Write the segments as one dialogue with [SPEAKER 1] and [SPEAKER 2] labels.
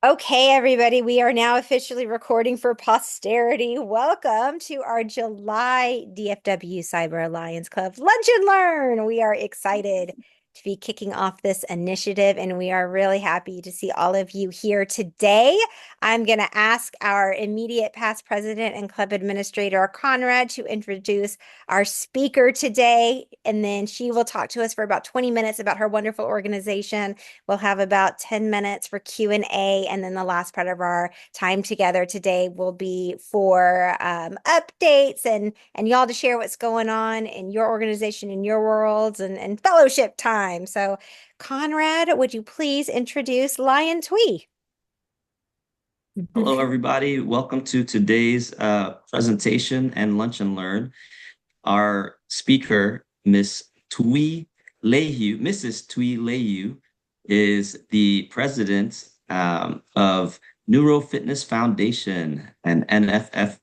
[SPEAKER 1] Okay, everybody, we are now officially recording for posterity. Welcome to our July DFW Cyber Alliance Club Lunch and Learn. We are excited to be kicking off this initiative, and we are really happy to see all of you here today. I'm going to ask our immediate past president and club administrator, Conrad, to introduce our speaker today, and then she will talk to us for about 20 minutes about her wonderful organization. We'll have about 10 minutes for Q&A, and then the last part of our time together today will be for updates and y'all to share what's going on in your organization, in your worlds, and fellowship time. So, Conrad, would you please introduce Lion Twee?
[SPEAKER 2] Hello, everybody. Welcome to today's presentation and lunch and learn. Our speaker, Mrs. Thuy Layhew, is the president of Neuro Fitness Foundation, and NFF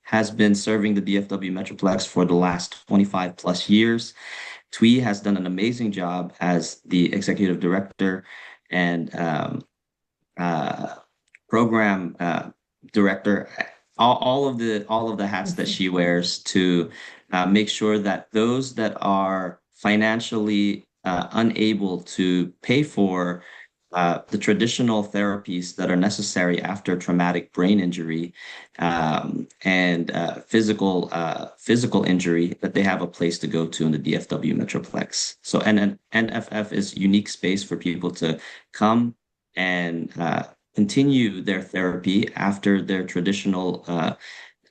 [SPEAKER 2] has been serving the DFW Metroplex for the last 25 plus years. Thuy has done an amazing job as the executive director and uh, program director, all of the hats that she wears to make sure that those that are financially unable to pay for the traditional therapies that are necessary after traumatic brain injury and physical injury, that they have a place to go to in the DFW Metroplex. So, and NFF is a unique space for people to come and continue their therapy after their traditional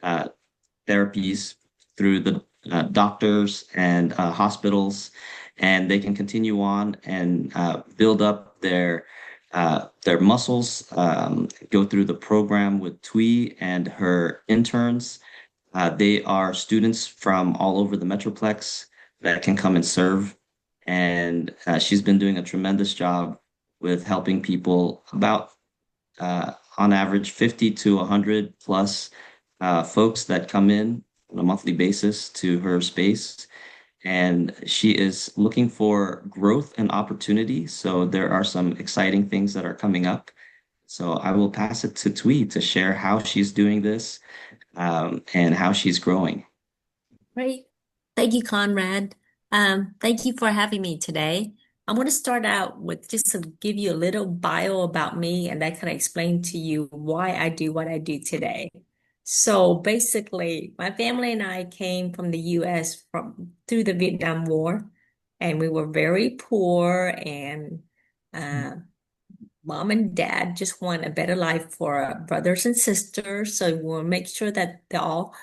[SPEAKER 2] uh, therapies through the doctors and hospitals, and they can continue on and build up their muscles, go through the program with Thuy and her interns. They are students from all over the Metroplex that can come and serve, and she's been doing a tremendous job with helping people, about on average 50 to 100 plus folks that come in on a monthly basis to her space. And she is looking for growth and opportunity. So there are some exciting things that are coming up. So I will pass it to Thuy to share how she's doing this and how she's growing.
[SPEAKER 3] Great. Thank you, Conrad. Thank you for having me today. I want to start out with just to give you a little bio about me, and I can explain to you why I do what I do today. So basically, my family and I came from the US from through the Vietnam War, and we were very poor, and uh, mom and dad just want a better life for our brothers and sisters. So we'll make sure that they're all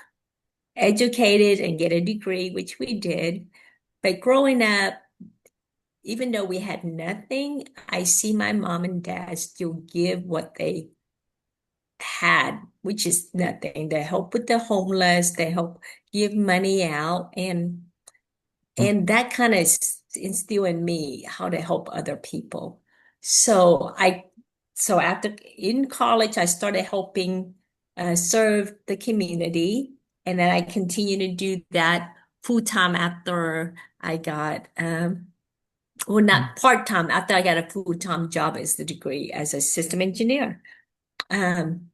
[SPEAKER 3] educated and get a degree, which we did. But growing up, even though we had nothing, I see my mom and dad still give what they had, which is nothing. They help with the homeless, they help give money out, and that kind of instill in me how to help other people. So so after in college, I started helping serve the community, and then I continued to do that full time after I got well, not part time, after I got a full time job as the degree as a system engineer. Um,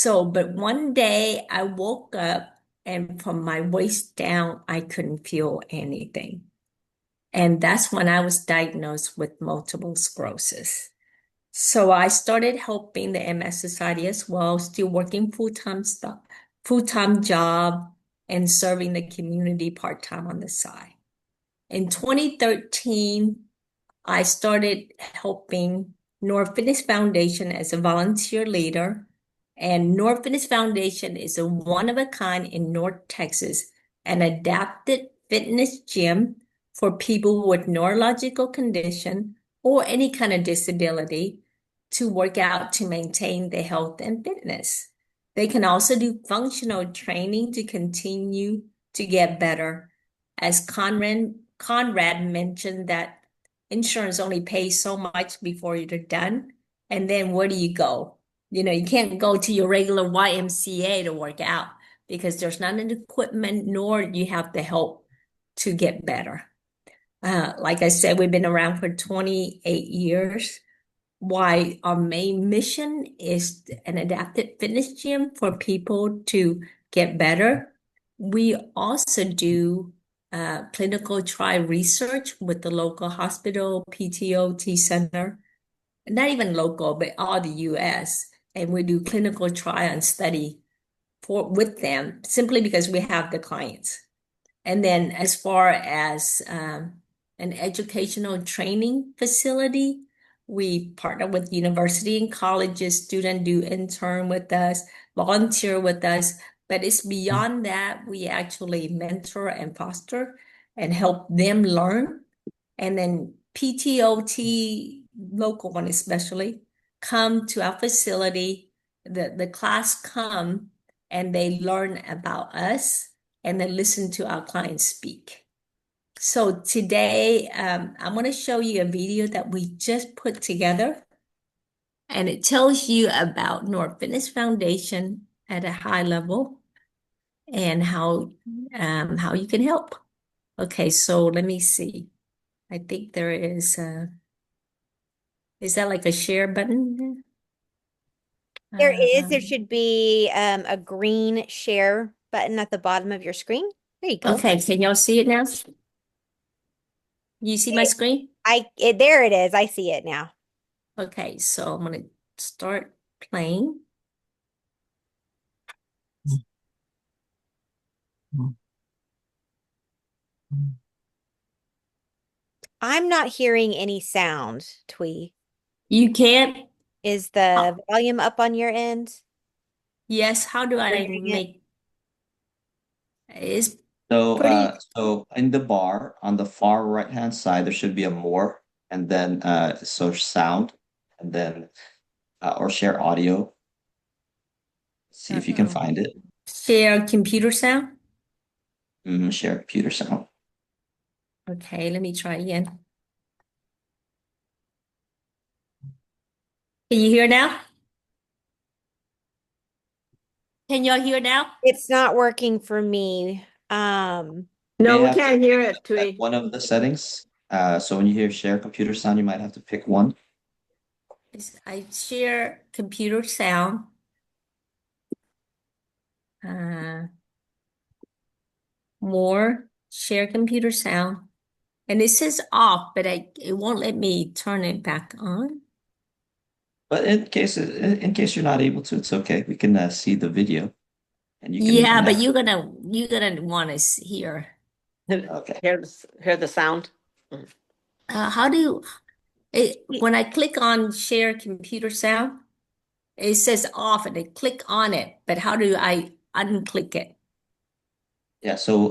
[SPEAKER 3] but one day I woke up, and from my waist down, I couldn't feel anything. And that's when I was diagnosed with multiple sclerosis. So I started helping the MS Society as well, still working full-time stuff, full-time job, and serving the community part-time on the side. In 2013, I started helping Neuro Fitness Foundation as a volunteer leader. And Neuro Fitness Foundation is a one of a kind in North Texas, an adapted fitness gym for people with neurological condition or any kind of disability to work out to maintain their health and fitness. They can also do functional training to continue to get better. As Conrad mentioned that insurance only pays so much before you're done. And then where do you go? You can't go to your regular YMCA to work out because there's not an equipment, nor you have the help to get better. Like I said, we've been around for 28 years. why our main mission is an adapted fitness gym for people to get better. We also do clinical trial research with the local hospital, PTOT center, not even local, but all the US. And we do clinical trial and study with them simply because we have the clients. And then as far as an educational training facility, we partner with university and colleges. Students do intern with us, volunteer with us, but it's beyond that. We actually mentor and foster and help them learn. And then PTOT, local one especially, come to our facility. The class come and they learn about us and then listen to our clients speak. So today, I'm going to show you a video that we just put together, and it tells you about Neuro Fitness Foundation at a high level and how you can help. Okay, so let me see. I think there is that like a share button?
[SPEAKER 1] There is. There
[SPEAKER 3] Um,
[SPEAKER 1] should be a green share button at the bottom of your screen. There you go.
[SPEAKER 3] okay, can y'all see it now? You see my screen?
[SPEAKER 1] There it is. I see it now.
[SPEAKER 3] Okay, so I'm gonna start playing.
[SPEAKER 1] I'm not hearing any sound, Twee.
[SPEAKER 3] You can't?
[SPEAKER 1] Is the
[SPEAKER 3] Oh,
[SPEAKER 1] volume up on your end?
[SPEAKER 3] yes, how do
[SPEAKER 1] You're
[SPEAKER 3] I
[SPEAKER 1] hearing it?
[SPEAKER 3] make it's
[SPEAKER 2] So,
[SPEAKER 3] pretty,
[SPEAKER 2] so in the bar on the far right hand side, there should be a more, and then so sound, and then or share audio. See if you can
[SPEAKER 3] uh-oh.
[SPEAKER 2] find it.
[SPEAKER 3] Share computer sound?
[SPEAKER 2] Share computer sound.
[SPEAKER 3] Okay, let me try again. Can you hear now? Can y'all hear now?
[SPEAKER 1] It's not working for me.
[SPEAKER 2] You may
[SPEAKER 4] No, we
[SPEAKER 2] have to
[SPEAKER 4] can't hear it,
[SPEAKER 2] set
[SPEAKER 4] Tui.
[SPEAKER 2] one of the settings. So when you hear share computer sound, you might have to pick one.
[SPEAKER 3] I share computer sound. Uh, more share computer sound. And it says off, but it won't let me turn it back on.
[SPEAKER 2] But in case you're not able to, it's okay. We can see the video, and you can
[SPEAKER 3] Yeah, but
[SPEAKER 2] now.
[SPEAKER 3] you're gonna want to hear.
[SPEAKER 2] Okay.
[SPEAKER 4] Hear the sound?
[SPEAKER 3] How do you when I click on share computer sound, it says off and I click on it, but how do I unclick it?
[SPEAKER 2] Yeah. So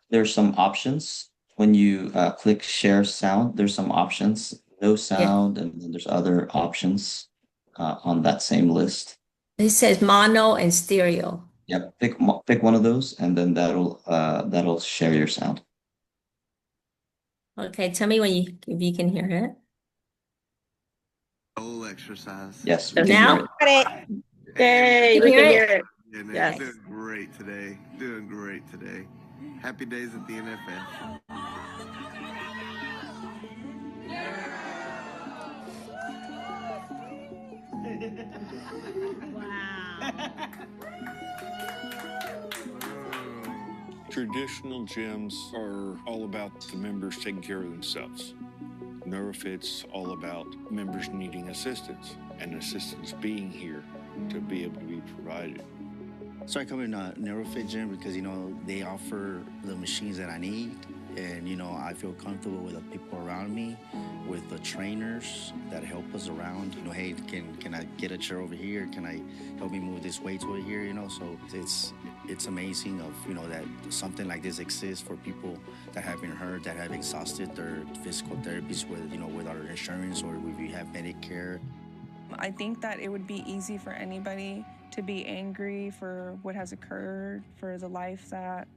[SPEAKER 2] there's some options when you click share sound. There's some options, no
[SPEAKER 3] Yeah.
[SPEAKER 2] sound, and then there's other options on that same list.
[SPEAKER 3] It says mono and stereo.
[SPEAKER 2] Yep. Pick one of those, and then that'll share your sound.
[SPEAKER 3] Okay, tell me if you can hear it.
[SPEAKER 5] Whole exercise.
[SPEAKER 2] Yes, we
[SPEAKER 3] So
[SPEAKER 2] can hear
[SPEAKER 3] now,
[SPEAKER 2] it.
[SPEAKER 1] Got it.
[SPEAKER 4] Yay,
[SPEAKER 3] you
[SPEAKER 4] we
[SPEAKER 3] hear
[SPEAKER 4] can hear
[SPEAKER 3] it?
[SPEAKER 4] it.
[SPEAKER 5] Yeah, man,
[SPEAKER 4] Yes.
[SPEAKER 5] doing great today. Doing great today. Happy days at the NFF.
[SPEAKER 6] Traditional gyms are all about the members taking care of themselves. NeuroFit's all about members needing assistance and assistance being here to be able to be provided.
[SPEAKER 7] So I come in a NeuroFit gym because, they offer the machines that I need. And, I feel comfortable with the people around me, with the trainers that help us around. Hey, can I get a chair over here? Can I help me move this weight over here? So it's amazing that something like this exists for people that have been hurt, that have exhausted their physical therapies with our insurance or if we have Medicare.
[SPEAKER 8] I think that it would be easy for anybody to be angry for what has occurred, for the life that,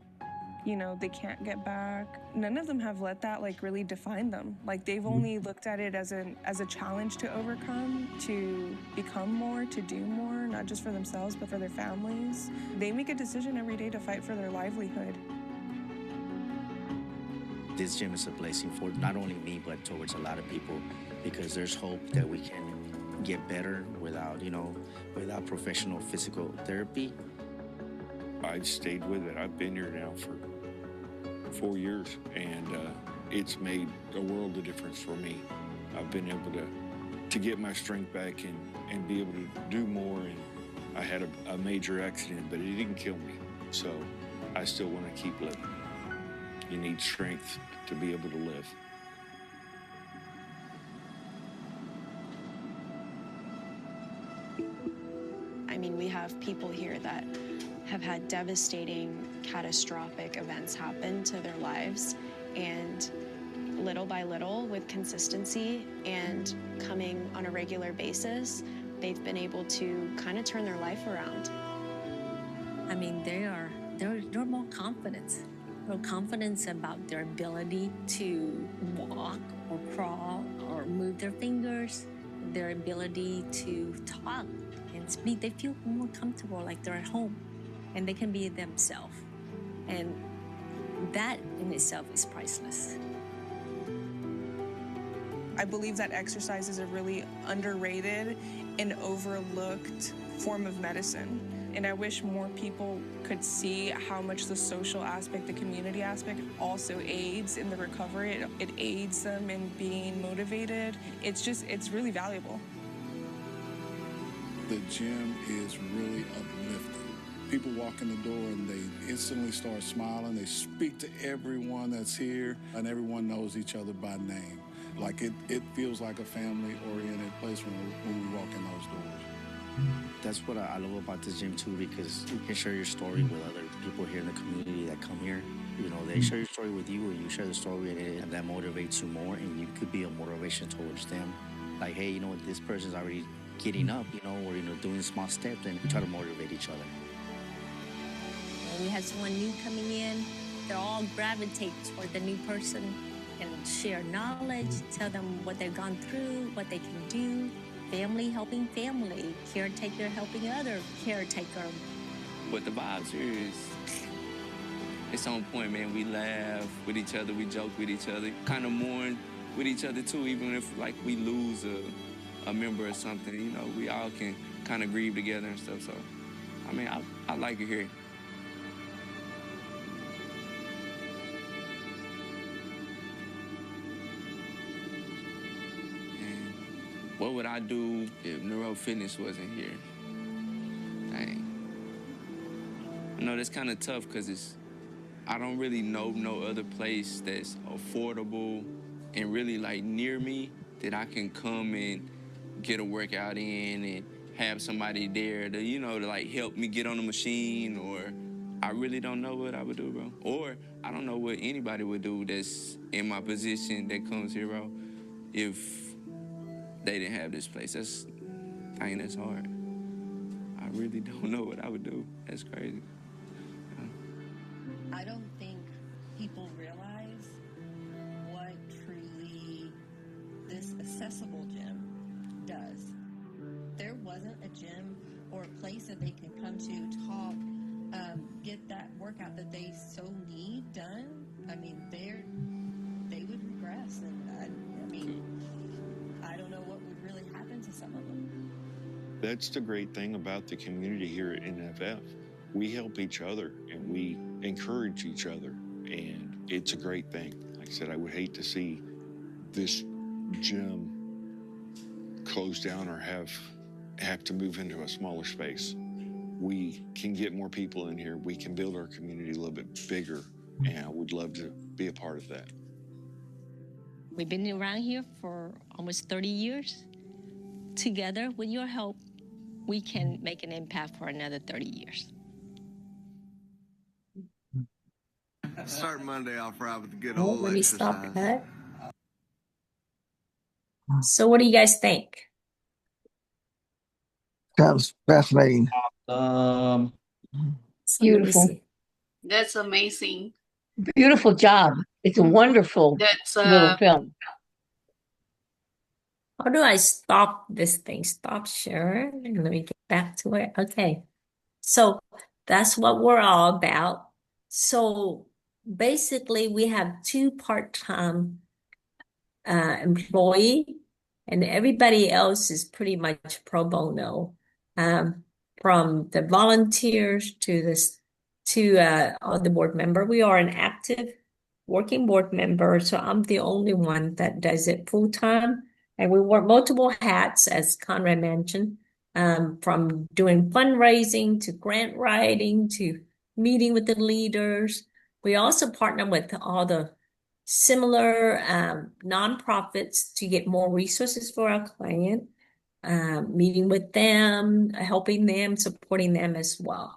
[SPEAKER 8] they can't get back. None of them have let that really define them. They've only looked at it as a challenge to overcome, to become more, to do more, not just for themselves, but for their families. They make a decision every day to fight for their livelihood.
[SPEAKER 7] This gym is a blessing for not only me, but towards a lot of people because there's hope that we can get better without, without professional physical therapy.
[SPEAKER 6] I've stayed with it. I've been here now for 4 years, and it's made a world of difference for me. I've been able to get my strength back and be able to do more. And I had a major accident, but it didn't kill me. So I still want to keep living. You need strength to be able to live.
[SPEAKER 9] I mean, we have people here that have had devastating, catastrophic events happen to their lives, and little by little, with consistency and coming on a regular basis, they've been able to kind of turn their life around.
[SPEAKER 3] I mean, they're more confident. More confidence about their ability to walk or crawl or move their fingers, their ability to talk and speak. They feel more comfortable, like they're at home, and they can be themselves. And that in itself is priceless.
[SPEAKER 8] I believe that exercise is a really underrated and overlooked form of medicine. And I wish more people could see how much the social aspect, the community aspect also aids in the recovery. It aids them in being motivated. It's really valuable.
[SPEAKER 10] The gym is really uplifting. People walk in the door and they instantly start smiling. They speak to everyone that's here, and everyone knows each other by name. Like it feels like a family-oriented place when we walk in those doors.
[SPEAKER 7] That's what I love about this gym too, because you can share your story with other people here in the community that come here. They share your story with you, and you share the story, and that motivates you more, and you could be a motivation towards them. Like, hey, this person's already getting up, or doing small steps, and we try to motivate each other.
[SPEAKER 3] When we have someone new coming in, they all gravitate toward the new person and share knowledge, tell them what they've gone through, what they can do. Family helping family, caretaker helping other caretaker.
[SPEAKER 11] But the vibes here it's on point, man. We laugh with each other, we joke with each other, kind of mourn with each other too, even if we lose a member or something, we all can kind of grieve together and stuff. So, I mean, I like it here. What would I do if Neuro Fitness wasn't here? Dang. That's kind of tough because I don't really know no other place that's affordable and really near me that I can come and get a workout in and have somebody there to, to help me get on the machine. Or I really don't know what I would do, bro. Or I don't know what anybody would do that's in my position that comes here, bro, if they didn't have this place. That's hard. I really don't know what I would do. That's crazy.
[SPEAKER 12] I don't think people realize what truly this accessible gym does. There wasn't a gym or a place that they can come to, talk, get that workout that they so need done. I mean, they would regress, and I don't know what would really happen to some of them.
[SPEAKER 6] That's the great thing about the community here at NFF. We help each other and we encourage each other, and it's a great thing. Like I said, I would hate to see this gym close down or have to move into a smaller space. We can get more people in here. We can build our community a little bit bigger, and I would love to be a part of that.
[SPEAKER 3] We've been around here for almost 30 years. Together, with your help, we can make an impact for another 30 years.
[SPEAKER 5] Start Monday off right with a good old
[SPEAKER 3] Let me stop
[SPEAKER 5] exercise.
[SPEAKER 3] that. So what do you guys think?
[SPEAKER 13] Sounds fascinating.
[SPEAKER 1] Beautiful.
[SPEAKER 14] That's amazing.
[SPEAKER 15] Beautiful job. It's a wonderful
[SPEAKER 14] That's
[SPEAKER 15] little film.
[SPEAKER 3] How do I stop this thing? Stop share. And let me get back to it. Okay. So that's what we're all about. So basically, we have two part-time employee and everybody else is pretty much pro bono, um, from the volunteers to this the board member. We are an active working board member, so I'm the only one that does it full time, and we wear multiple hats, as Conrad mentioned, from doing fundraising to grant writing to meeting with the leaders. We also partner with all the similar nonprofits to get more resources for our client, meeting with them, helping them, supporting them as well.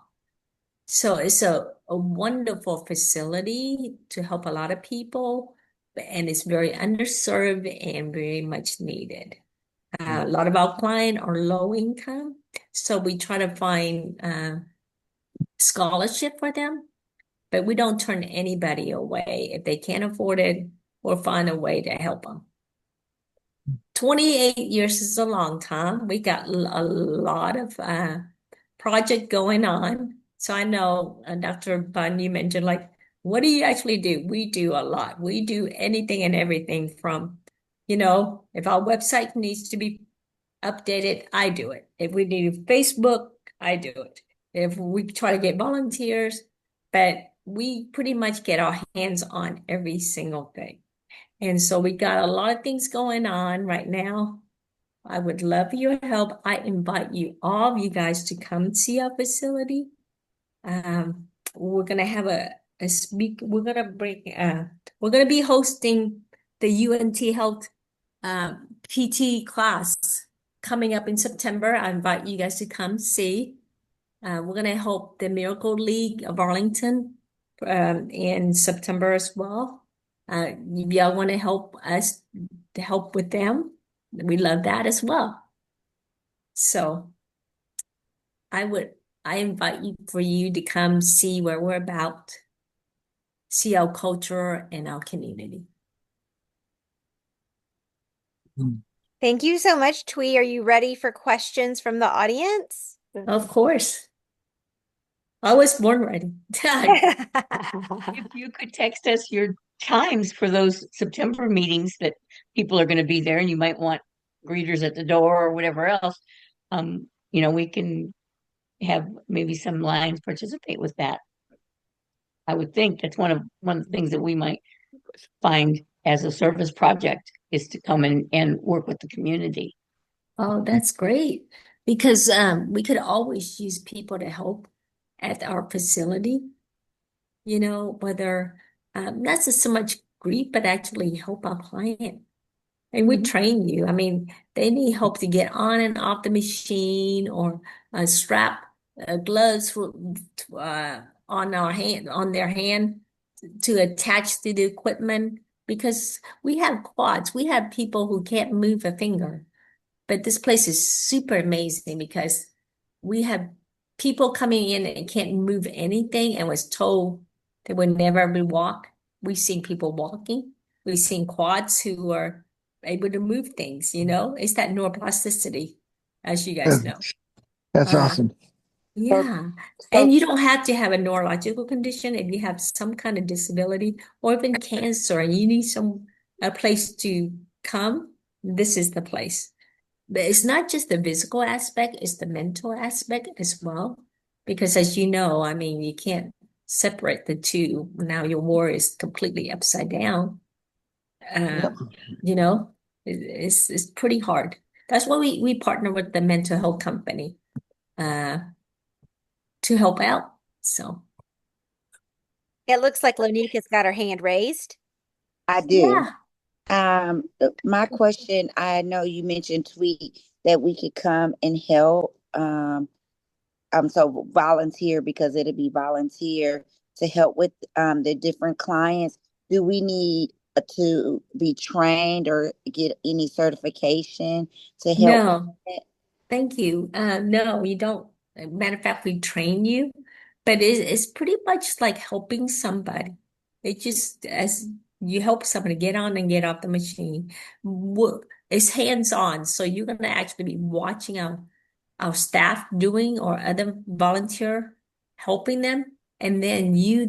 [SPEAKER 3] So it's a wonderful facility to help a lot of people, and it's very underserved and very much needed. A lot of our clients are low income, so we try to find scholarship for them, but we don't turn anybody away if they can't afford it or find a way to help them. 28 years is a long time. We got a lot of project going on. So I know, Dr. Bunn, you mentioned, like, what do you actually do? We do a lot. We do anything and everything from, if our website needs to be updated, I do it. If we need Facebook, I do it. If we try to get volunteers, but we pretty much get our hands on every single thing. And so we got a lot of things going on right now. I would love your help. I invite you, all of you guys, to come see our facility. We're gonna have a speak. We're gonna be hosting the UNT Health PT class coming up in September. I invite you guys to come see. We're gonna help the Miracle League of Arlington in September as well. If y'all want to help us to help with them, we love that as well. So I invite you for you to come see where we're about, see our culture and our community.
[SPEAKER 1] Thank you so much, Thuy. Are you ready for questions from the audience?
[SPEAKER 3] Of course. I was born ready.
[SPEAKER 15] If you could text us your times for those September meetings that people are going to be there, and you might want greeters at the door or whatever else, we can have maybe some lines participate with that. I would think that's one of the things that we might find as a service project is to come in and work with the community.
[SPEAKER 3] Oh, that's great. Because we could always use people to help at our facility, whether not just so much greet, but actually help our client. And we train you. I mean, they need help to get on and off the machine, or strap gloves on their hand to attach to the equipment, because we have quads. We have people who can't move a finger. But this place is super amazing because we have people coming in and can't move anything and was told they would never be walk. We've seen people walking. We've seen quads who are able to move things, It's that neuroplasticity, as you guys know.
[SPEAKER 13] That's awesome.
[SPEAKER 3] Yeah. And you don't have to have a neurological condition. If you have some kind of disability or even cancer and you need a place to come, this is the place. But it's not just the physical aspect, it's the mental aspect as well. Because as you know, I mean, you can't separate the two. Now your world is completely upside down. It's pretty hard. That's why we partner with the mental health company to help out. So
[SPEAKER 1] It looks like Lonika's got her hand raised.
[SPEAKER 14] I do. My question, I know you mentioned, Thuy, that we could come and help. So volunteer, because it'll be volunteer to help with the different clients. Do we need to be trained or get any certification to help?
[SPEAKER 3] No, thank you. No, you don't. Matter of fact, we train you, but it's pretty much like helping somebody. It just, as you help somebody get on and get off the machine. It's hands-on, so you're gonna actually be watching our staff doing, or other volunteer helping them, and then we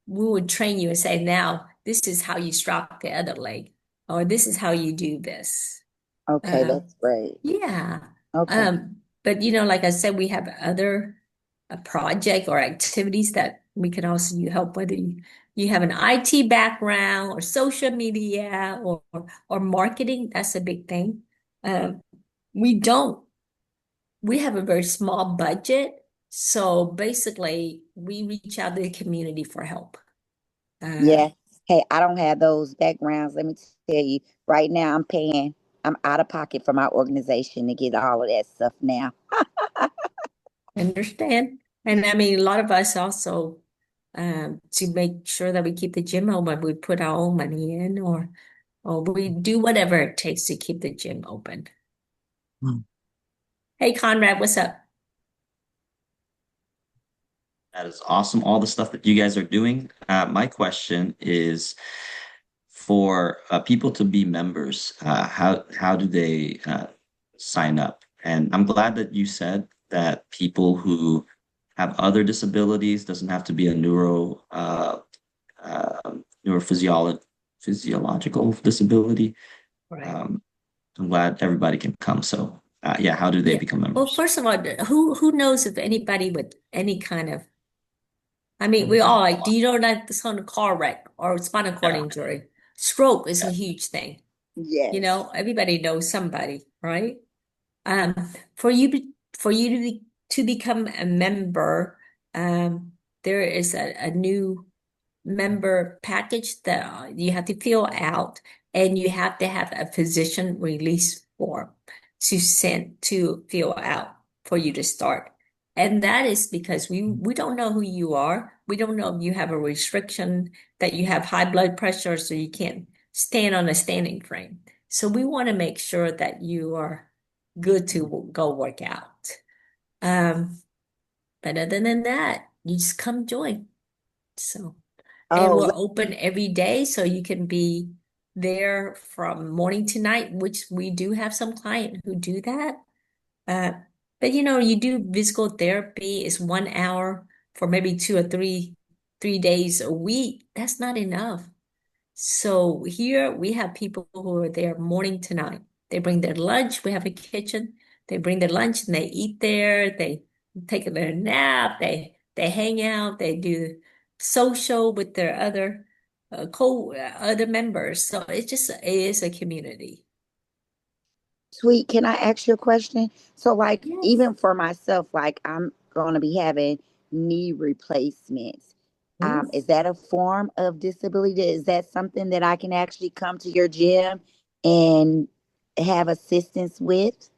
[SPEAKER 3] would train you and say, now this is how you strap the other leg, or this is how you do this.
[SPEAKER 14] Okay, that's great.
[SPEAKER 3] Yeah.
[SPEAKER 14] Okay.
[SPEAKER 3] But like I said, we have other project or activities that we can also help, whether you have an IT background or social media or marketing. That's a big thing. Um, we don't, we have a very small budget. So basically, we reach out to the community for help.
[SPEAKER 14] Yeah. Hey, I don't have those backgrounds. Let me tell you, right now I'm out of pocket for my organization to get all of that stuff now.
[SPEAKER 3] Understand? And I mean, a lot of us also, to make sure that we keep the gym open, we put our own money in or we do whatever it takes to keep the gym open.
[SPEAKER 13] Mm.
[SPEAKER 3] Hey, Conrad, what's up?
[SPEAKER 2] That is awesome. All the stuff that you guys are doing. My question is for people to be members, how do they sign up? And I'm glad that you said that people who have other disabilities doesn't have to be a uh, physiological disability.
[SPEAKER 3] Right.
[SPEAKER 2] I'm glad everybody can come. So yeah, how do they
[SPEAKER 3] Yeah.
[SPEAKER 2] become
[SPEAKER 3] Well,
[SPEAKER 2] members?
[SPEAKER 3] first of all, who knows if anybody with any kind of, I mean, we all like, do you know that this on a car wreck or spinal cord
[SPEAKER 2] Yeah.
[SPEAKER 3] injury? Stroke is a huge thing.
[SPEAKER 14] Yes.
[SPEAKER 3] Everybody knows somebody, right? Um, for you to become a member, there is a new member package that you have to fill out, and you have to have a physician release form to send to fill out for you to start. And that is because we don't know who you are. We don't know if you have a restriction that you have high blood pressure, so you can't stand on a standing frame. So we want to make sure that you are good to go work out. Um, but other than that, you just come join. So. And
[SPEAKER 14] Oh,
[SPEAKER 3] we're open every day, so you can be there from morning to night, which we do have some client who do that. Uh, but you do physical therapy is 1 hour for maybe 2 or 3 days a week. That's not enough. So here we have people who are there morning to night. They bring their lunch. We have a kitchen. They bring their lunch and they eat there. They take their nap. They hang out. They do social with their other other members. So it is a community.
[SPEAKER 14] Sweet, can I ask you a question? So, like,
[SPEAKER 3] Yes.
[SPEAKER 14] even for myself, like, I'm going to be having knee replacements. Is
[SPEAKER 3] Yes.
[SPEAKER 14] that a form of disability? Is that something that I can actually come to your gym and have assistance with?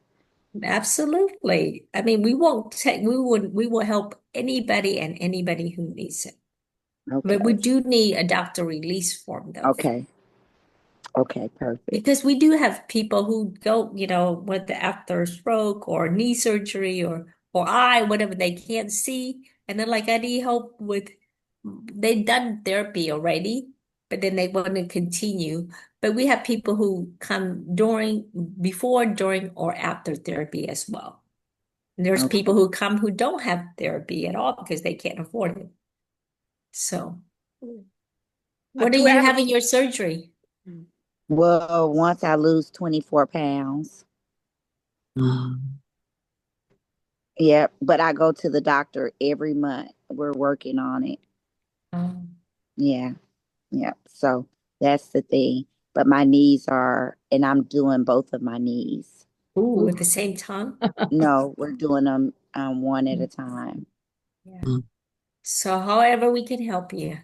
[SPEAKER 3] Absolutely. I mean, we will help anybody and anybody who needs it. But we
[SPEAKER 14] Okay.
[SPEAKER 3] do need a doctor release form though.
[SPEAKER 14] Okay. Okay. Perfect.
[SPEAKER 3] Because we do have people who go, with after a stroke or knee surgery or eye, whatever, they can't see. And they're like, I need help with, they've done therapy already, but then they want to continue. But we have people who come before, during, or after therapy as well. And there's
[SPEAKER 14] Okay.
[SPEAKER 3] people who come who don't have therapy at all because they can't afford it. So, when are
[SPEAKER 4] Do I
[SPEAKER 3] you
[SPEAKER 4] have
[SPEAKER 3] having your surgery?
[SPEAKER 14] Well, once I lose 24 pounds.
[SPEAKER 13] Mm.
[SPEAKER 14] Yeah, but I go to the doctor every month. We're working on it.
[SPEAKER 3] Um,
[SPEAKER 14] Yeah. Yeah. So that's the thing. But my knees are, and I'm doing both of my knees.
[SPEAKER 3] Ooh, at the same time?
[SPEAKER 14] No, we're doing them one at a time.
[SPEAKER 3] Yeah. So however we can help you,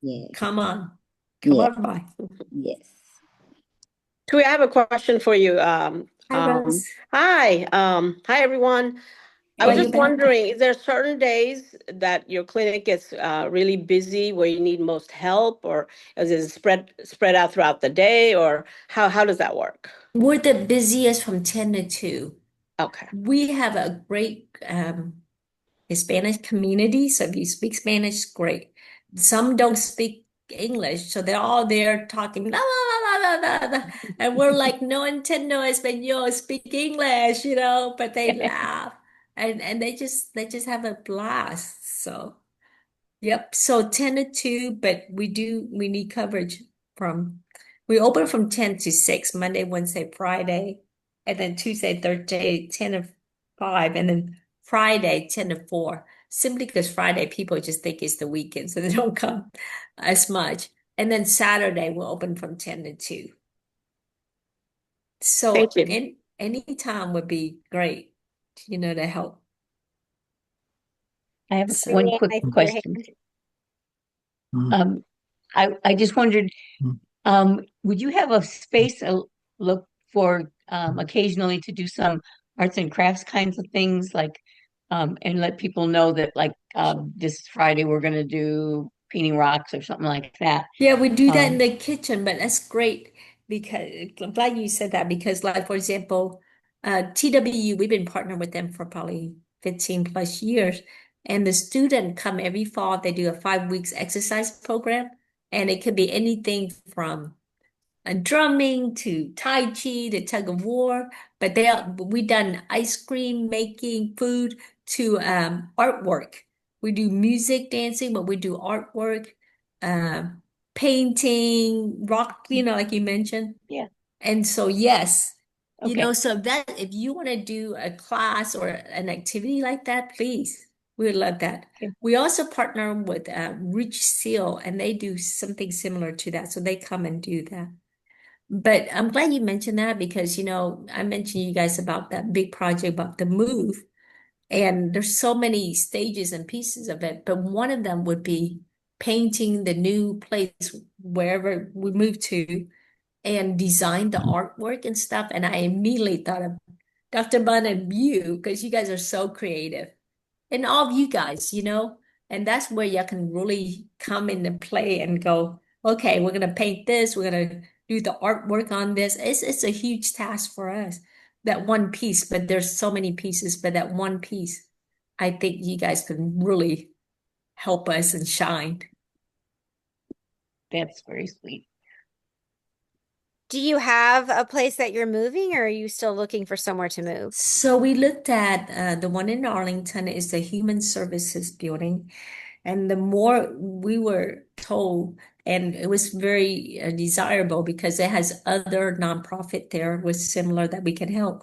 [SPEAKER 14] Yes.
[SPEAKER 3] come on. Come
[SPEAKER 14] Yeah.
[SPEAKER 3] on by.
[SPEAKER 14] Yes.
[SPEAKER 4] Thuy, I have a question for you.
[SPEAKER 3] Hi, Rose.
[SPEAKER 4] Hi everyone. I was just
[SPEAKER 3] Welcome back.
[SPEAKER 4] wondering, is there certain days that your clinic gets really busy where you need most help, or is it spread out throughout the day, or how does that work?
[SPEAKER 3] We're the busiest from 10 to 2.
[SPEAKER 4] Okay.
[SPEAKER 3] We have a great Hispanic community. So if you speak Spanish, great. Some don't speak English, so they're all there talking, la, la, la, la, la, la. And we're like, no entiendo español, speak English, but they laugh. And they just have a blast. So yep. So 10 to 2, but we need coverage from We open from 10 to 6, Monday, Wednesday, Friday, and then Tuesday, Thursday, 10 to 5, and then Friday, 10 to 4. Simply because Friday people just think it's the weekend, so they don't come as much. And then Saturday we'll open from 10 to 2.
[SPEAKER 4] Thank
[SPEAKER 3] So
[SPEAKER 4] you.
[SPEAKER 3] any time would be great, to help.
[SPEAKER 15] I have
[SPEAKER 3] So,
[SPEAKER 15] one
[SPEAKER 1] Marianne,
[SPEAKER 15] quick
[SPEAKER 1] I see your
[SPEAKER 15] question.
[SPEAKER 1] hand.
[SPEAKER 15] Um, I just wondered, would you have a space look for occasionally to do some arts and crafts kinds of things, like and let people know that like this Friday we're going to do painting rocks or something like that.
[SPEAKER 3] yeah, we do that in
[SPEAKER 15] Um,
[SPEAKER 3] the kitchen, but that's great because I'm glad you said that because, like, for example, TWU, we've been partnered with them for probably 15 plus years. And the student come every fall, they do a 5 weeks exercise program, and it could be anything from drumming to Tai Chi to tug of war, but we done ice cream making, food to artwork. We do music, dancing, but we do artwork, um, painting, rock, like you mentioned.
[SPEAKER 15] yeah,
[SPEAKER 3] And so, yes,
[SPEAKER 15] okay.
[SPEAKER 3] so if you want to do a class or an activity like that, please, we would love that.
[SPEAKER 15] Okay.
[SPEAKER 3] We also partner with Rich Seal, and they do something similar to that. So they come and do that. But I'm glad you mentioned that because, I mentioned you guys about that big project about the move, and there's so many stages and pieces of it. But one of them would be painting the new place wherever we move to and design the artwork and stuff. And I immediately thought of Dr. Bun and you because you guys are so creative and all of you guys, and that's where you can really come into play and go, okay, we're gonna paint this, we're gonna do the artwork on this. It's a huge task for us, that one piece, but there's so many pieces, but that one piece, I think you guys can really help us and shine.
[SPEAKER 15] That's very sweet.
[SPEAKER 1] Do you have a place that you're moving, or are you still looking for somewhere to move?
[SPEAKER 3] So we looked at the one in Arlington is the Human Services Building. And the more we were told, and it was very desirable because it has other nonprofit there with similar that we can help,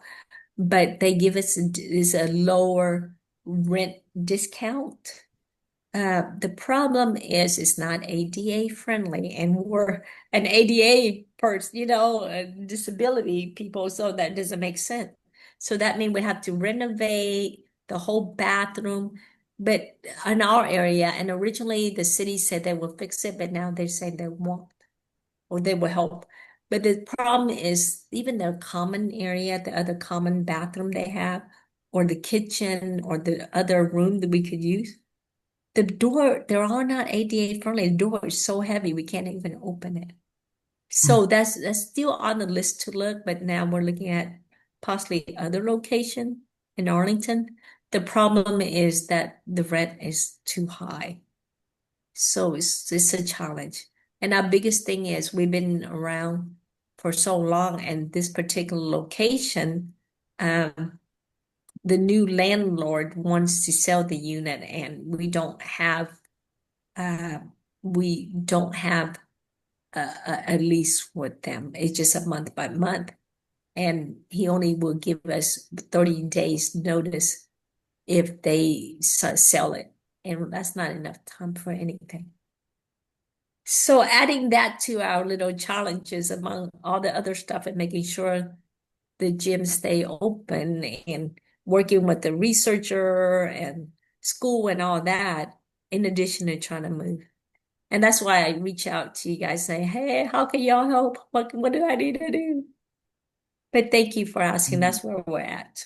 [SPEAKER 3] but they give us is a lower rent discount. The problem is it's not ADA friendly, and we're an ADA person, disability people, so that doesn't make sense. So that means we have to renovate the whole bathroom, but in our area, and originally the city said they will fix it, but now they're saying they won't, or they will help. But the problem is even their common area, the other common bathroom they have, or the kitchen, or the other room that we could use. The door, they're all not ADA friendly. The door is so heavy we can't even open it. So that's still on the list to look, but now we're looking at possibly other location in Arlington. The problem is that the rent is too high. So it's a challenge. And our biggest thing is we've been around for so long, and this particular location, the new landlord wants to sell the unit, and uh, we don't have a lease with them. It's just a month by month. And he only will give us 30 days notice if they sell it. And that's not enough time for anything. So adding that to our little challenges among all the other stuff and making sure the gyms stay open and working with the researcher and school and all that, in addition to trying to move. And that's why I reach out to you guys saying, hey, how can y'all help? What do I need to do? But thank you for asking. That's where we're at.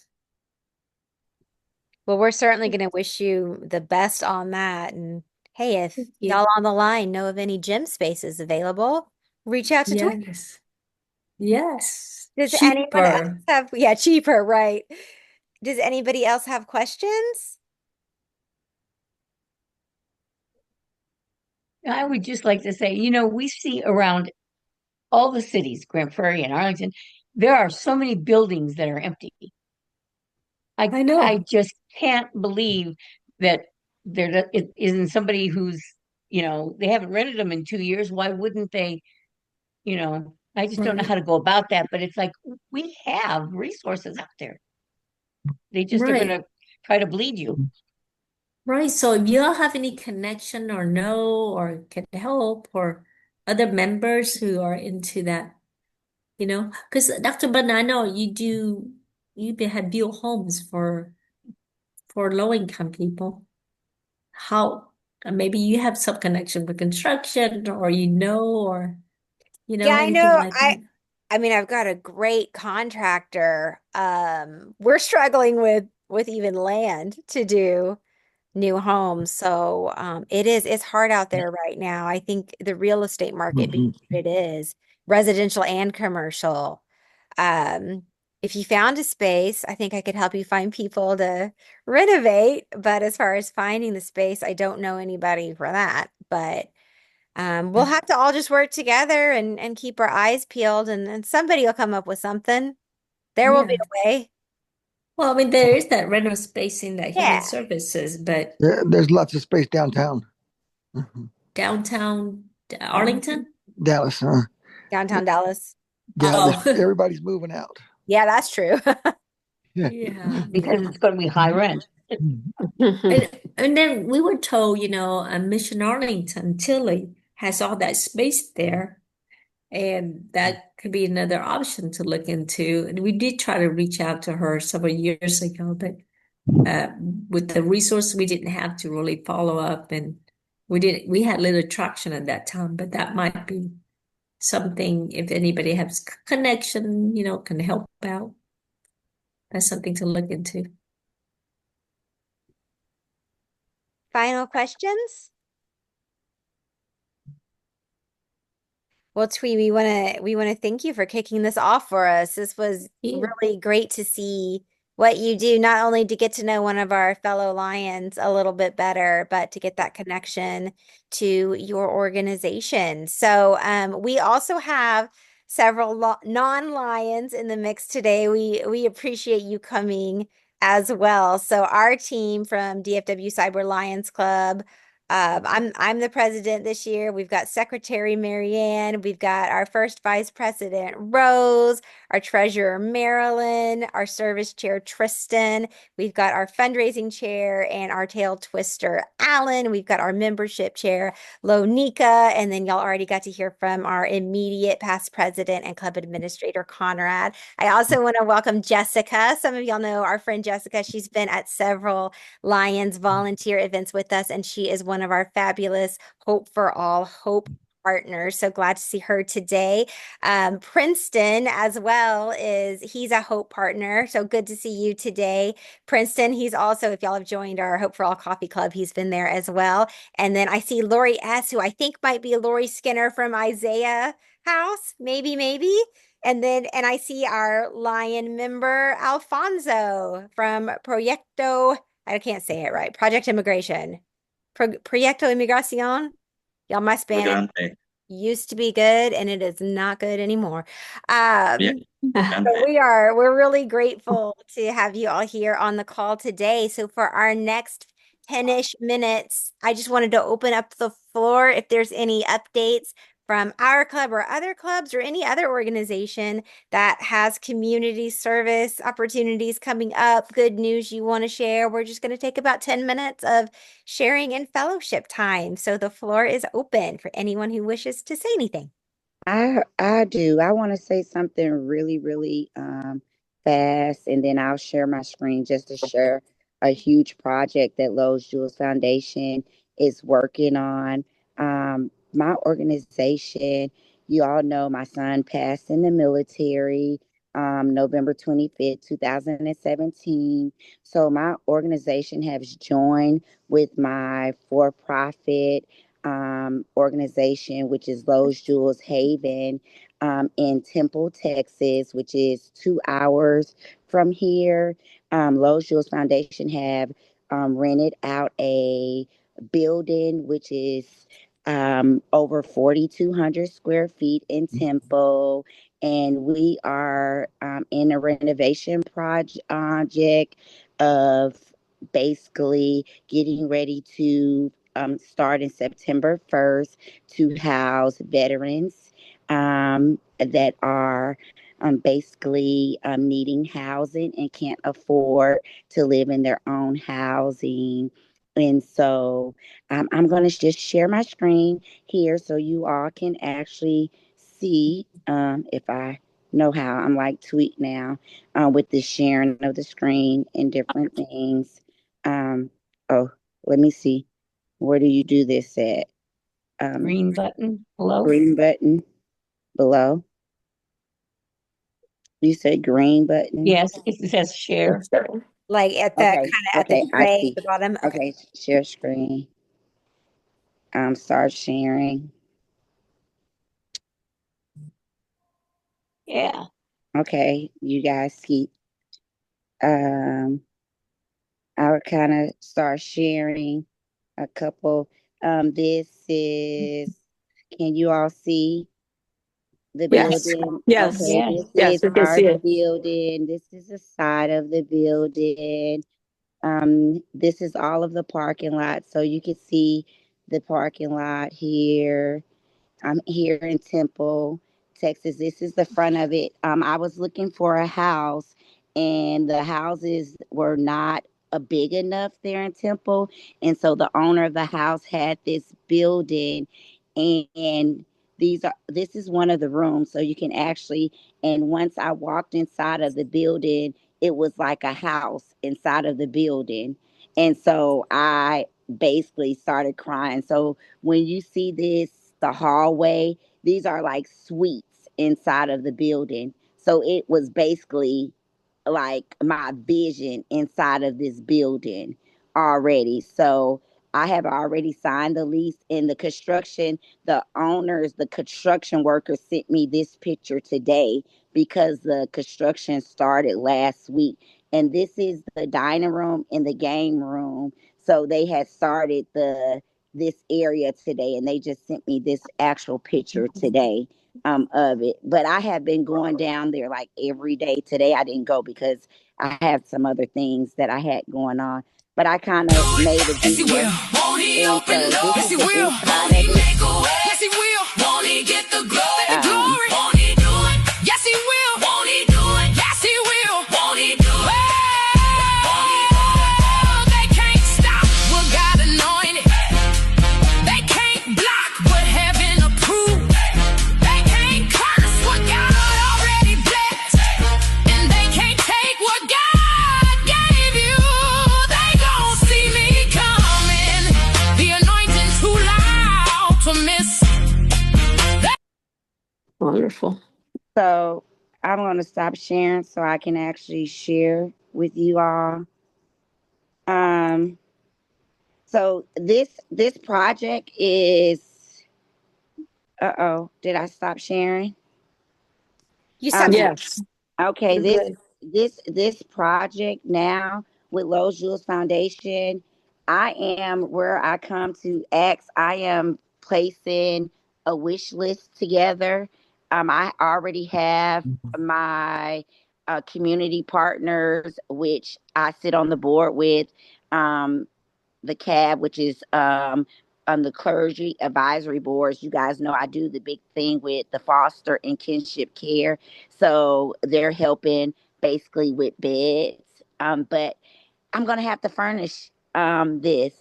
[SPEAKER 1] Well, we're certainly going to wish you the best on that. And hey, if
[SPEAKER 3] Thank
[SPEAKER 1] y'all
[SPEAKER 3] you.
[SPEAKER 1] on the line know of any gym spaces available, reach out to Thuy.
[SPEAKER 3] Yes. Yes.
[SPEAKER 1] Does anyone else
[SPEAKER 3] Cheaper.
[SPEAKER 1] have, yeah, cheaper, right? Does anybody else have questions?
[SPEAKER 15] I would just like to say, we see around all the cities, Grand Prairie and Arlington, there are so many buildings that are empty.
[SPEAKER 3] I
[SPEAKER 15] I
[SPEAKER 3] know.
[SPEAKER 15] just can't believe that it isn't somebody who's, they haven't rented them in 2 years. Why wouldn't they, I just don't know how to go about that, but it's like we have resources out there. They just are going
[SPEAKER 3] Right.
[SPEAKER 15] to try to bleed you.
[SPEAKER 3] Right. So if y'all have any connection or know or can help or other members who are into that, because Dr. Button, I know have built homes for low income people. How maybe you have some connection with construction or
[SPEAKER 1] Yeah, I
[SPEAKER 3] anything
[SPEAKER 1] know.
[SPEAKER 3] like that.
[SPEAKER 1] I mean, I've got a great contractor. We're struggling with even land to do new homes. So it's hard out there right now. I think the real estate market being what it is, residential and commercial. Um, if you found a space, I think I could help you find people to renovate. But as far as finding the space, I don't know anybody for that. But we'll have to all just work together and keep our eyes peeled, and somebody will come up with something. There will be
[SPEAKER 3] Yeah.
[SPEAKER 1] a way.
[SPEAKER 3] Well, I mean, there is that rental space in that human
[SPEAKER 1] Yeah.
[SPEAKER 3] services, but
[SPEAKER 13] There's lots of space downtown.
[SPEAKER 3] downtown Arlington?
[SPEAKER 13] Dallas,
[SPEAKER 1] Downtown Dallas.
[SPEAKER 13] yeah,
[SPEAKER 3] Oh,
[SPEAKER 13] everybody's moving out.
[SPEAKER 1] Yeah, that's true.
[SPEAKER 3] yeah.
[SPEAKER 15] Because it's going to be high rent.
[SPEAKER 3] And then we were told, Mission Arlington, Tilly has all that space there, and that could be another option to look into. And we did try to reach out to her several years ago, but uh, with the resource, we didn't have to really follow up, and we had little traction at that time, but that might be something if anybody has connection, can help out. That's something to look into.
[SPEAKER 1] Final questions? Well, Twee, we want to thank you for kicking this off for us. This was
[SPEAKER 3] Yeah.
[SPEAKER 1] really great to see what you do, not only to get to know one of our fellow Lions a little bit better, but to get that connection to your organization. So, we also have several non-Lions in the mix today. We appreciate you coming as well. So, our team from DFW Cyber Lions Club. I'm the president this year. We've got Secretary Marianne. We've got our first vice president Rose, our treasurer Marilyn, our service chair Tristan. We've got our fundraising chair and our tail twister Alan. We've got our membership chair Lonika, and then y'all already got to hear from our immediate past president and club administrator Conrad. I also want to welcome Jessica. Some of y'all know our friend Jessica. She's been at several Lions volunteer events with us, and she is one of our fabulous Hope for All Hope partners. So glad to see her today. Princeton as well he's a Hope partner. So good to see you today. Princeton, he's also, if y'all have joined our Hope for All Coffee Club, he's been there as well. And then I see Lori S., who I think might be Lori Skinner from Isaiah House, maybe. And I see our Lion member, Alfonso from Proyecto, I can't say it right, Project Immigration. Proyecto Inmigración. Y'all, my Spanish
[SPEAKER 2] Migrante.
[SPEAKER 1] used to be good and it is not good anymore.
[SPEAKER 2] Yeah,
[SPEAKER 1] So
[SPEAKER 2] migrante.
[SPEAKER 1] we're really grateful to have you all here on the call today. So for our next 10-ish minutes, I just wanted to open up the floor if there's any updates from our club or other clubs or any other organization that has community service opportunities coming up, good news you want to share. We're just going to take about 10 minutes of sharing and fellowship time. So the floor is open for anyone who wishes to say anything.
[SPEAKER 14] I do. I want to say something really, really fast, and then I'll share my screen just to share a huge project that Lowe's Jewels Foundation is working on. My organization, you all know my son passed in the military November 25th, 2017. So my organization has joined with my for-profit organization, which is Lowe's Jewels Haven in Temple, Texas, which is 2 hours from here. Lowe's Jewels Foundation have rented out a building, which is over 4,200 square feet in Temple. And we are in a renovation project of basically getting ready to start in September 1st to house veterans that are basically needing housing and can't afford to live in their own housing. And so I'm going to just share my screen here so you all can actually see if I know how. I'm like Tweet now with the sharing of the screen and different things. Um, oh, let me see. Where do you do this at?
[SPEAKER 15] Green button below.
[SPEAKER 14] Green button below. You said green button?
[SPEAKER 15] Yes, it says share.
[SPEAKER 1] Like at the
[SPEAKER 14] Okay,
[SPEAKER 1] kind of at the
[SPEAKER 14] okay, I
[SPEAKER 1] tray
[SPEAKER 14] see.
[SPEAKER 1] at the bottom. Okay.
[SPEAKER 14] Okay, share screen. Start sharing.
[SPEAKER 15] Yeah.
[SPEAKER 14] Okay, you guys keep. I'll kind of start sharing a couple. This is. Can you all see the
[SPEAKER 4] Yes.
[SPEAKER 14] building?
[SPEAKER 4] Yes.
[SPEAKER 14] Okay,
[SPEAKER 15] Yes.
[SPEAKER 14] this
[SPEAKER 4] Yes,
[SPEAKER 14] is
[SPEAKER 4] we can
[SPEAKER 14] our
[SPEAKER 4] see it.
[SPEAKER 14] building. This is the side of the building. This is all of the parking lot. So you can see the parking lot here. I'm here in Temple, Texas. This is the front of it. I was looking for a house, and the houses were not big enough there in Temple. And so the owner of the house had this building, and this is one of the rooms. So you can actually, and once I walked inside of the building, it was like a house inside of the building. And so I basically started crying. So when you see this, the hallway, these are like suites inside of the building. So it was basically like my vision inside of this building already. So I have already signed the lease in the construction. The owners, the construction workers sent me this picture today because the construction started last week. And this is the dining room and the game room. So they had started this area today, and they just sent me this actual picture today of it. But I have been going down there like every day. Today I didn't go because I had some other things that I had going on. But I kind of made a
[SPEAKER 16] Yes, he
[SPEAKER 14] video.
[SPEAKER 16] will. Won't he
[SPEAKER 14] And
[SPEAKER 16] open
[SPEAKER 14] so
[SPEAKER 16] up?
[SPEAKER 14] this
[SPEAKER 16] Yes,
[SPEAKER 14] is
[SPEAKER 16] he
[SPEAKER 14] the
[SPEAKER 16] will.
[SPEAKER 14] inside
[SPEAKER 16] Won't he
[SPEAKER 14] of it.
[SPEAKER 16] make a way? Yes, he will. Won't he get the glory?
[SPEAKER 14] Um,
[SPEAKER 16] Won't he do it? Yes, he will. Won't he do it? Yes, he will. Won't he do it? Oh, they can't stop what God anointed. They can't block what heaven approved. They can't curse what God already blessed. And they can't take what God gave you. They gon' see me coming. The anointing too loud to miss.
[SPEAKER 4] Wonderful.
[SPEAKER 14] so I'm going to stop sharing so I can actually share with you all. Um, so this project is. Did I stop sharing?
[SPEAKER 1] You stopped.
[SPEAKER 14] Um,
[SPEAKER 4] Yes.
[SPEAKER 14] Okay,
[SPEAKER 4] You're
[SPEAKER 14] this
[SPEAKER 4] good.
[SPEAKER 14] this this project now with Los Jules Foundation, I am where I come to ask. I am placing a wish list together. I already have my community partners, which I sit on the board with. Um, the CAB, which is on the clergy advisory boards. You guys know I do the big thing with the foster and kinship care. So they're helping basically with beds. But I'm going to have to furnish this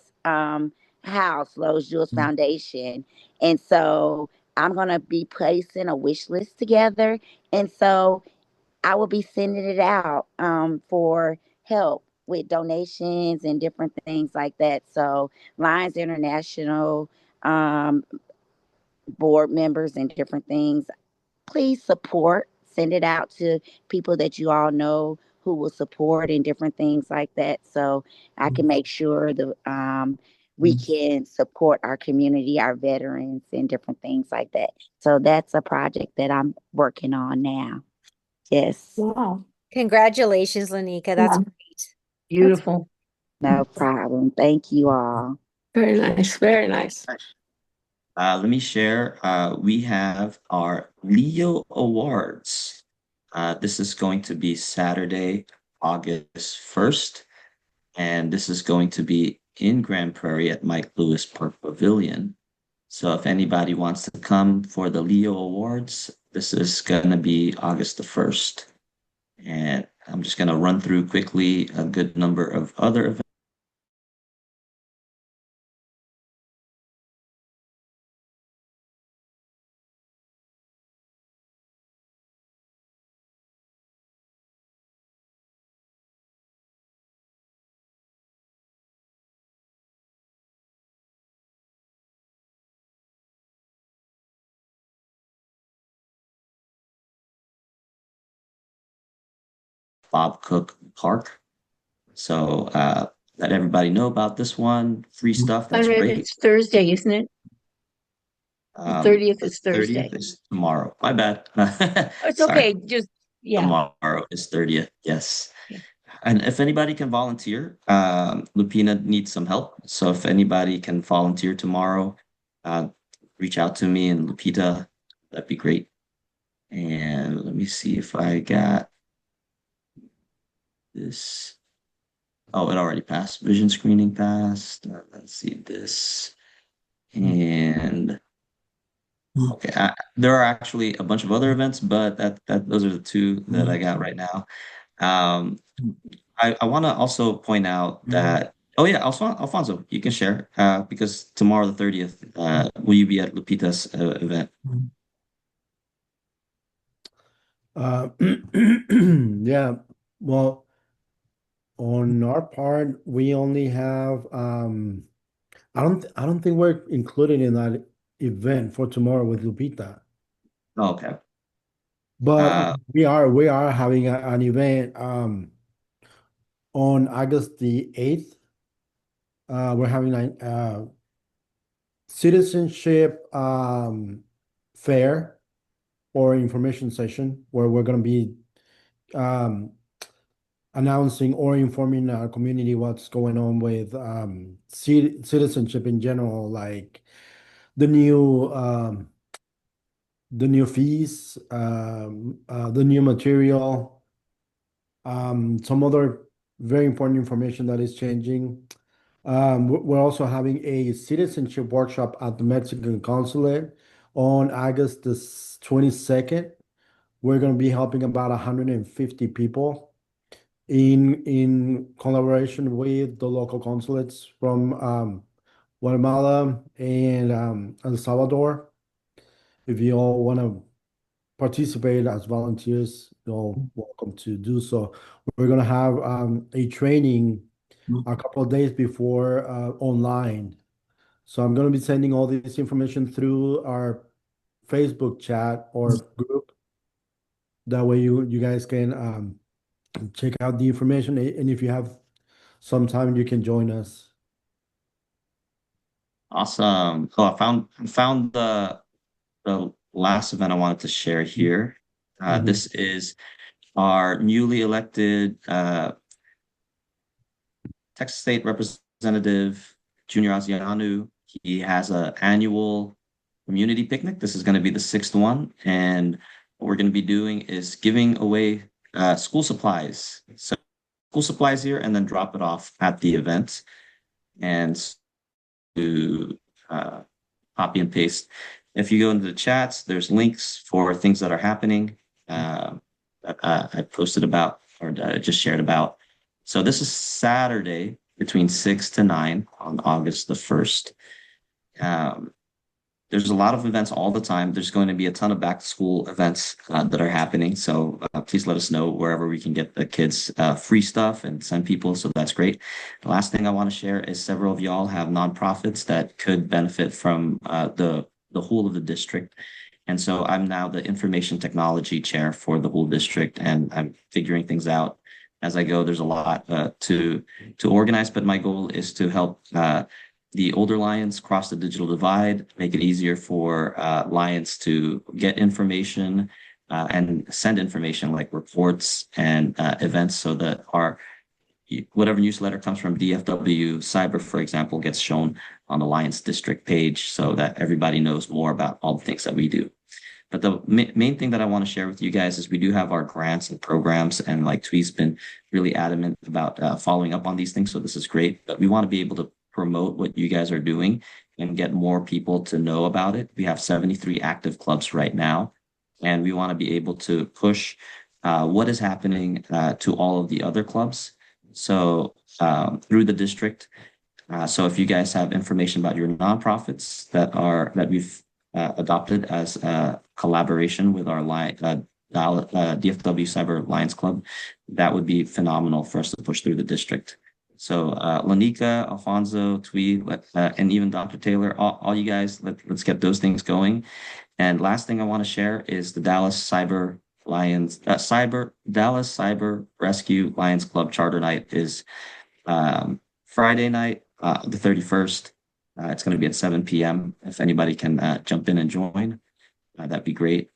[SPEAKER 14] house, Lowe's Jules Foundation. And so I'm going to be placing a wish list together. And so I will be sending it out for help with donations and different things like that. So Lions International board members and different things, please support. Send it out to people that you all know who will support and different things like that. So I can make sure that we can support our community, our veterans, and different things like that. So that's a project that I'm working on now. Yes.
[SPEAKER 4] Wow.
[SPEAKER 1] Congratulations, Lanika. That's
[SPEAKER 4] Yeah.
[SPEAKER 1] great.
[SPEAKER 15] Beautiful.
[SPEAKER 14] No problem. Thank you all.
[SPEAKER 4] Very nice. Very nice.
[SPEAKER 2] Let me share. We have our Leo Awards. This is going to be Saturday, August 1st, and this is going to be in Grand Prairie at Mike Lewis Park Pavilion. So if anybody wants to come for the Leo Awards, this is going to be August the 1st. And I'm just going to run through quickly a good number of other events. Bob Cook Park. So let everybody know about this one. Free stuff. That's
[SPEAKER 15] Conrad,
[SPEAKER 2] great.
[SPEAKER 15] it's Thursday, isn't it? The 30th
[SPEAKER 2] The
[SPEAKER 15] is
[SPEAKER 2] 30th
[SPEAKER 15] Thursday.
[SPEAKER 2] is tomorrow. My bad.
[SPEAKER 15] It's
[SPEAKER 2] Sorry.
[SPEAKER 15] okay. Just, yeah.
[SPEAKER 2] Tomorrow is 30th. Yes.
[SPEAKER 15] Yeah.
[SPEAKER 2] And if anybody can volunteer, Lupina needs some help. So if anybody can volunteer tomorrow, uh, reach out to me and Lupita. That'd be great. And let me see if I got this. Oh, it already passed. Vision screening passed. Let's see this. And okay, there are actually a bunch of other events, but that those are the two that I got right now. Um, I want to also point out that, oh yeah, Alfonso, you can share because tomorrow the 30th, will you be at Lupita's event?
[SPEAKER 17] Yeah, well, on our part, we only have I don't think we're included in that event for tomorrow with Lupita.
[SPEAKER 2] Oh, okay.
[SPEAKER 17] But we are having an event on August the 8th. We're having a citizenship fair or information session where we're going to be um, announcing or informing our community what's going on with citizenship in general, like the new fees, the new material, some other very important information that is changing. We're also having a citizenship workshop at the Mexican consulate on August the 22nd. We're going to be helping about 150 people in collaboration with the local consulates from Guatemala and El Salvador. If you all want to participate as volunteers, you're welcome to do so. We're going to have a training a couple of days before online. So I'm going to be sending all this information through our Facebook chat or group. That way you guys can check out the information. And if you have some time, you can join us.
[SPEAKER 2] Awesome. Oh, I found the last event I wanted to share here. This is our newly elected Texas State Representative Junior Asianu. He has an annual community picnic. This is going to be the sixth one, and what we're going to be doing is giving away school supplies. So school supplies here, and then drop it off at the event. And to copy and paste. If you go into the chats, there's links for things that are happening that I posted about or that I just shared about. So this is Saturday between 6 to 9 on August the 1st. There's a lot of events all the time. There's going to be a ton of back to school events that are happening. So please let us know wherever we can get the kids free stuff and send people. So that's great. The last thing I want to share is several of y'all have nonprofits that could benefit from the whole of the district. And so I'm now the information technology chair for the whole district, and I'm figuring things out as I go. There's a lot to organize, but my goal is to help the older Lions cross the digital divide, make it easier for Lions to get information and send information like reports and events so that our whatever newsletter comes from DFW Cyber, for example, gets shown on the Lions district page so that everybody knows more about all the things that we do. But the main thing that I want to share with you guys is we do have our grants and programs, and like Thuy's been really adamant about following up on these things. So this is great, but we want to be able to promote what you guys are doing and get more people to know about it. We have 73 active clubs right now, and we want to be able to push what is happening to all of the other clubs. So through the district. So if you guys have information about your nonprofits that we've adopted as a collaboration with our DFW Cyber Lions Club, that would be phenomenal for us to push through the district. So Lanika, Alfonso, Thuy, and even Dr. Taylor, all you guys, let's get those things going. And last thing I want to share is the Dallas Cyber Rescue Lions Club Charter Night is Friday night, the 31st. It's going to be at 7 p.m. If anybody can jump in and join, that'd be great.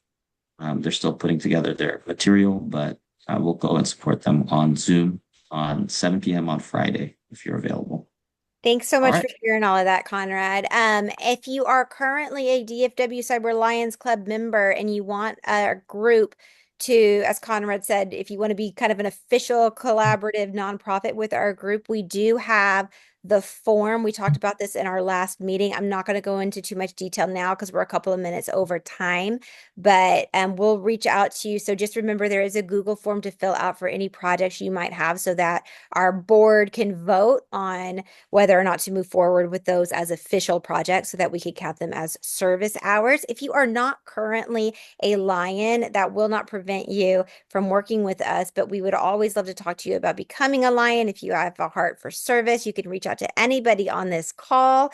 [SPEAKER 2] They're still putting together their material, but we'll go and support them on Zoom on 7 p.m. on Friday if you're available.
[SPEAKER 1] Thanks so much
[SPEAKER 2] All
[SPEAKER 1] for
[SPEAKER 2] right.
[SPEAKER 1] sharing all of that, Conrad. If you are currently a DFW Cyber Lions Club member and you want a group to, as Conrad said, if you want to be kind of an official collaborative nonprofit with our group, we do have the form. We talked about this in our last meeting. I'm not going to go into too much detail now because we're a couple of minutes over time, but we'll reach out to you. So just remember there is a Google form to fill out for any projects you might have so that our board can vote on whether or not to move forward with those as official projects so that we could count them as service hours. If you are not currently a Lion, that will not prevent you from working with us, but we would always love to talk to you about becoming a Lion. If you have a heart for service, you can reach out to anybody on this call.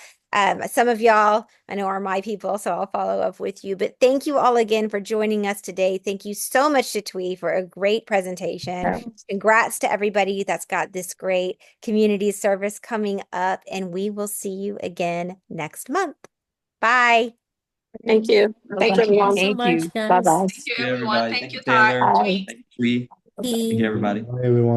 [SPEAKER 1] Some of y'all I know are my people, so I'll follow up with you. But thank you all again for joining us today. Thank you so much to Thuy for a great presentation. Congrats to everybody that's got this great community service coming up, and we will see you again next month. Bye.
[SPEAKER 4] Thank you. Thanks, everyone.
[SPEAKER 3] Thank you so much, guys.
[SPEAKER 4] Bye-bye.
[SPEAKER 2] Thank you, everybody. Thank you, Taylor. Thank you, Thuy. Thank you, everybody.
[SPEAKER 17] Hi, everyone.